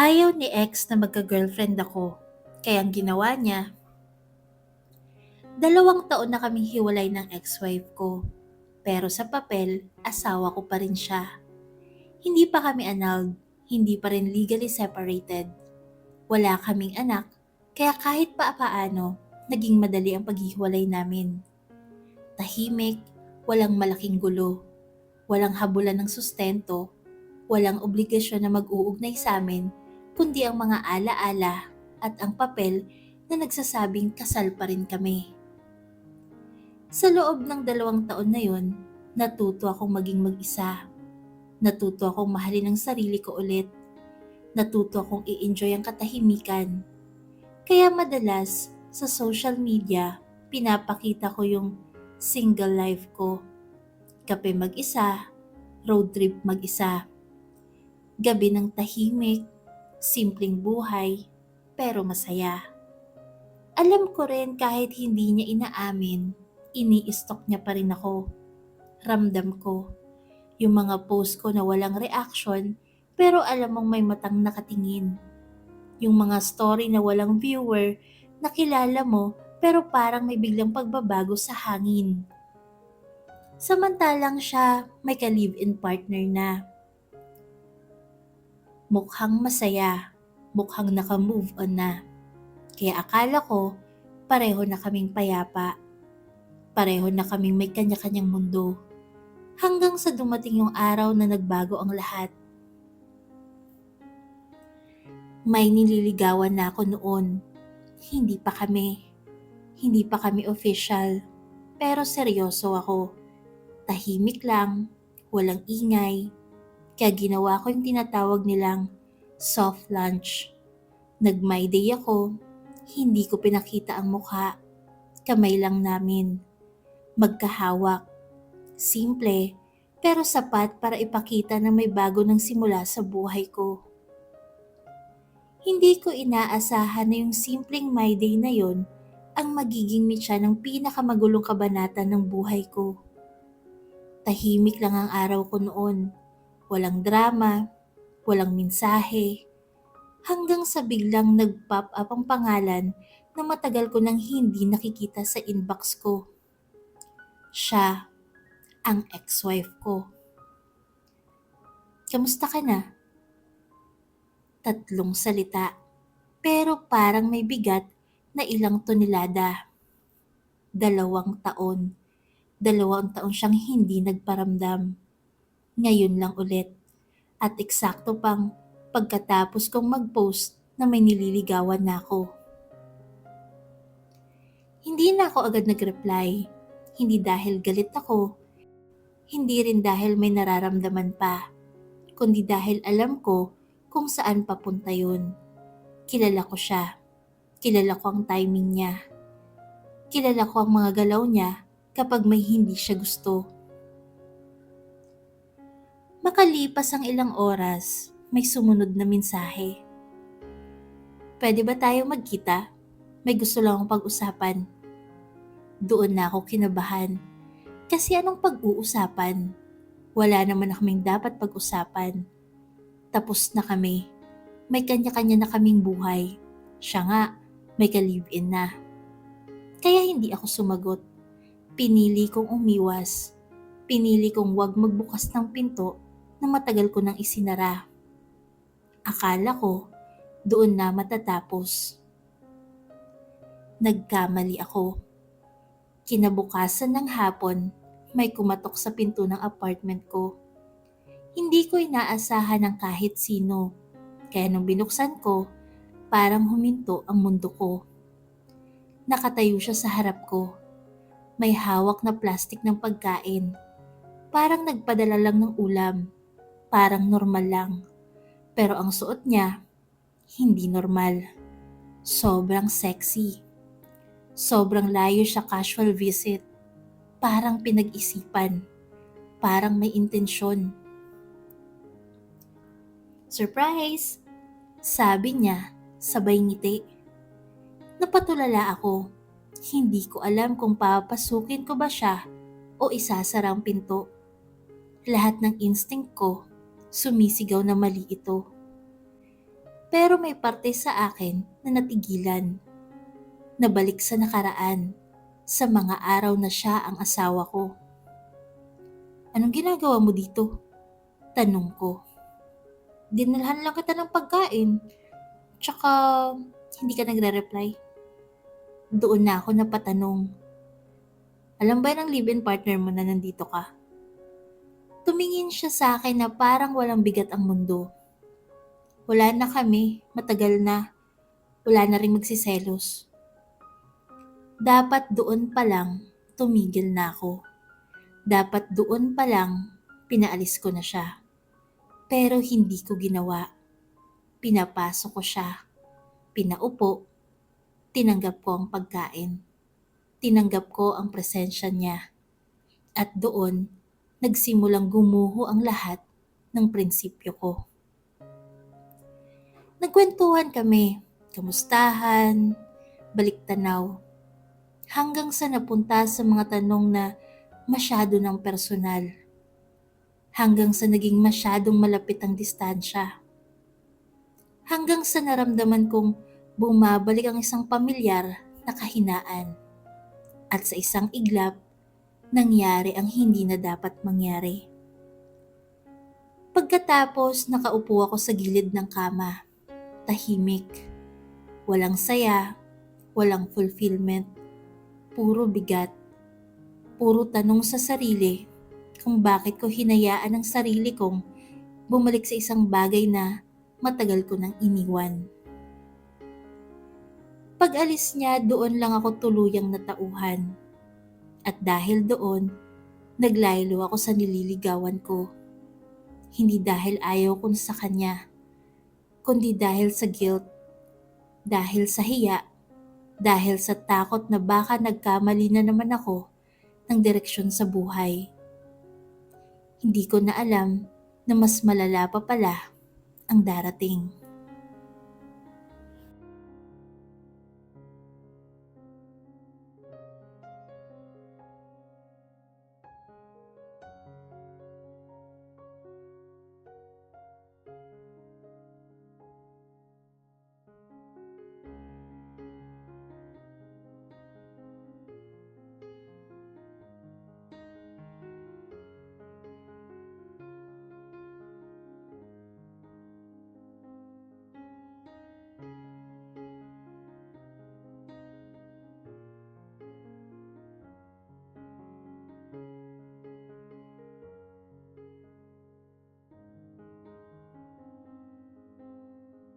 Ayaw ni ex na magka-girlfriend ako, kaya ang ginawa niya, 2 taon na kaming hiwalay ng ex-wife ko. Pero sa papel, asawa ko pa rin siya. Hindi pa kami annulled, hindi pa rin legally separated. Wala kaming anak, kaya kahit paano, naging madali ang paghihiwalay namin. Tahimik, walang malaking gulo, walang habulan ng sustento, walang obligasyon na mag-uugnay sa amin, kundi ang mga alaala at ang papel na nagsasabing kasal pa rin kami. Sa loob ng 2 taon na yon, natuto akong maging mag-isa. Natuto akong mahalin ang sarili ko ulit. Natuto akong i-enjoy ang katahimikan. Kaya madalas sa social media, pinapakita ko yung single life ko. Kape mag-isa, road trip mag-isa. Gabi ng tahimik, simpleng buhay, pero masaya. Alam ko rin kahit hindi niya inaamin, ini-stalk niya pa rin ako. Ramdam ko. Yung mga post ko na walang reaction, pero alam mong may matang nakatingin. Yung mga story na walang viewer, nakilala mo, pero parang may biglang pagbabago sa hangin. Samantalang siya may ka-live-in partner na. Mukhang masaya, mukhang naka-move on na. Kaya akala ko, pareho na kaming payapa. Pareho na kaming may kanya-kanyang mundo. Hanggang sa dumating yung araw na nagbago ang lahat. May nililigawan na ako noon. Hindi pa kami. Hindi pa kami official. Pero seryoso ako. Tahimik lang, walang ingay. Kaya ginawa ko yung tinatawag nilang soft lunch. Nag-my day ako. Hindi ko pinakita ang mukha. Kamay lang namin. Magkahawak. Simple, pero sapat para ipakita na may bago ng simula sa buhay ko. Hindi ko inaasahan na yung simpleng my day na yon ang magiging mitya ng pinakamagulong kabanata ng buhay ko. Tahimik lang ang araw ko noon. Walang drama, walang mensahe. Hanggang sa biglang nag-pop up ang pangalan na matagal ko nang hindi nakikita sa inbox ko. Siya, ang ex-wife ko. Kamusta ka na? 3 salita, pero parang may bigat na ilang tonelada. 2 taon. 2 taon siyang hindi nagparamdam. Ngayon lang ulit. At eksakto pang pagkatapos kong mag-post na may nililigawan na ako. Hindi na ako agad nag-reply. Hindi dahil galit ako. Hindi rin dahil may nararamdaman pa. Kundi dahil alam ko kung saan papunta yun. Kilala ko siya. Kilala ko ang timing niya. Kilala ko ang mga galaw niya kapag may hindi siya gusto. Makalipas ang ilang oras, may sumunod na mensahe. Pwede ba tayo magkita? May gusto lang akong pag-usapan. Doon na ako kinabahan. Kasi anong pag-uusapan? Wala naman na kaming dapat pag-usapan. Tapos na kami. May kanya-kanya na kaming buhay. Siya nga, may ka-live-in na. Kaya hindi ako sumagot. Pinili kong umiwas. Pinili kong wag magbukas ng pinto na matagal ko nang isinara. Akala ko, doon na matatapos. Nagkamali ako. Kinabukasan ng hapon, may kumatok sa pinto ng apartment ko. Hindi ko inaasahan ng kahit sino. Kaya nung binuksan ko, parang huminto ang mundo ko. Nakatayo siya sa harap ko. May hawak na plastik ng pagkain. Parang nagpadala lang ng ulam. Parang normal lang. Pero ang suot niya, hindi normal. Sobrang sexy. Sobrang layo siya casual visit. Parang pinag-isipan. Parang may intensyon. Surprise! Sabi niya, sabay ngiti. Napatulala ako. Hindi ko alam kung papasukin ko ba siya o isasara ang pinto. Lahat ng instinct ko, sumisigaw na mali ito. Pero may parte sa akin na natigilan. Nabalik sa nakaraan, sa mga araw na siya ang asawa ko. Anong ginagawa mo dito? Tanong ko. Dinalhan lang kita ng pagkain. Tsaka hindi ka nagre-reply. Doon na ako napatanong. Alam ba ng live-in partner mo na nandito ka? Tumingin siya sa akin na parang walang bigat ang mundo. Wala na kami, matagal na. Wala na rin magsiselos. Dapat doon pa lang, tumigil na ako. Dapat doon pa lang, pinaalis ko na siya. Pero hindi ko ginawa. Pinapasok ko siya. Pinaupo. Tinanggap ko ang pagkain. Tinanggap ko ang presensya niya. At doon, nagsimulang gumuho ang lahat ng prinsipyo ko. Nagkwentuhan kami, kamustahan, baliktanaw, hanggang sa napunta sa mga tanong na masyado ng personal. Hanggang sa naging masyadong malapit ang distansya. Hanggang sa naramdaman kong bumabalik ang isang pamilyar na kahinaan. At sa isang iglap, nangyari ang hindi na dapat mangyari. Pagkatapos nakaupo ako sa gilid ng kama, tahimik, walang saya, walang fulfillment, puro bigat, puro tanong sa sarili kung bakit ko hinayaan ang sarili kong bumalik sa isang bagay na matagal ko nang iniwan. Pag-alis niya, doon lang ako tuluyang natauhan. At dahil doon, naglaylo ako sa nililigawan ko. Hindi dahil ayaw ko sa kanya, kundi dahil sa guilt, dahil sa hiya, dahil sa takot na baka nagkamali na naman ako ng direksyon sa buhay. Hindi ko na alam na mas malala pa pala ang darating.